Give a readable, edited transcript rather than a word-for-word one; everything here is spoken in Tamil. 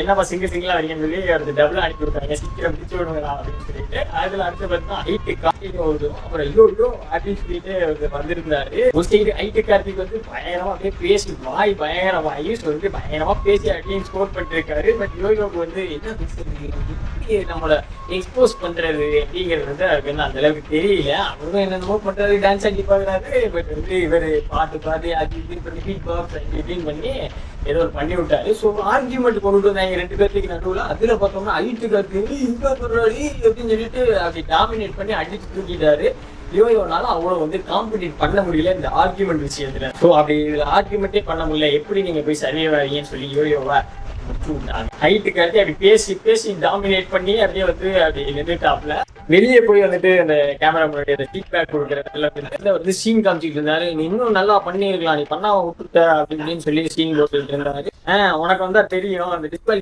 என்னப்பா சிங்கிளா வரீங்கன்னு சொல்லி அடுத்து டபுள் அனுப்பி விட்டாங்க, சீக்கிரம் முடிச்சு விடுங்களா அப்படின்னு சொல்லிட்டு. அதுல அடுத்து பார்த்தா ஐட்டு கார்த்திக் வரும். அப்புறம் ஐயோ அப்படின்னு சொல்லிட்டு வந்திருந்தாரு. ஐட்டு கார்த்திக் வந்து பயங்கரமா அப்படியே பேசி வாய் பயங்கரமாயி சொல்லிட்டு பயங்கரமா பேசி அப்படின்னு ஸ்கோர் பண்ணிட்டு இருக்காரு. பட் யோயோக்கு வந்து என்ன பேசுறது, நம்மள எக்ஸ்போஸ் பண்றது அப்படிங்கிறது வந்து அவருக்கு வந்து அந்த அளவுக்கு தெரியல. அவரும் என்னென்னமோ பண்றாரு, டான்ஸ் ஆடி பாக்குறாரு. பட் வந்து இவரு பாட்டு அது இது பண்ணி பீட் பாக்ஸ் அப்படின்னு பண்ணி ஏதோ ஒரு பண்ணி விட்டாரு. ஸோ ஆர்கியூமெண்ட் கொண்டு வந்தாங்க ரெண்டு பேருக்கு நடுவில். அதுல பார்த்தோம்னா ஐட்டு கார்த்திக் இங்க சொல்றாரு அப்படின்னு சொல்லிட்டு அப்படி டாமினேட் பண்ணி அடிச்சு தூக்கிட்டாரு. யோயோனால அவ்வளவு வந்து காம்படிட் பண்ண முடியல இந்த ஆர்கியூமெண்ட் விஷயத்துல. ஸோ அப்படி இதுல ஆர்கியூமெண்டே பண்ண முடியல, எப்படி நீங்க போய் சர்வே ஆவீங்கன்னு சொல்லி யோயோவா ஹைட்டுக்கு அடுத்து அப்படி பேசி டாமினேட் பண்ணி அப்படியே வந்து அப்படி நின்றுட்டாப்ல. வெளியே போய் வந்துட்டு அந்த கேமரா முன்னாடி அந்த ஃபீட்பேக் கொடுக்குற வந்து சீன் காமிச்சிட்டு இருந்தாரு. நீ இன்னும் நல்லா பண்ணிருக்கலாம், நீ பண்ணாம விட்டுட்ட அப்படின்னு சொல்லி சீன் போட்டுட்டு இருந்தாரு. உனக்கு வந்து தெரியும் அந்த டிஸ்குவாலிஃபை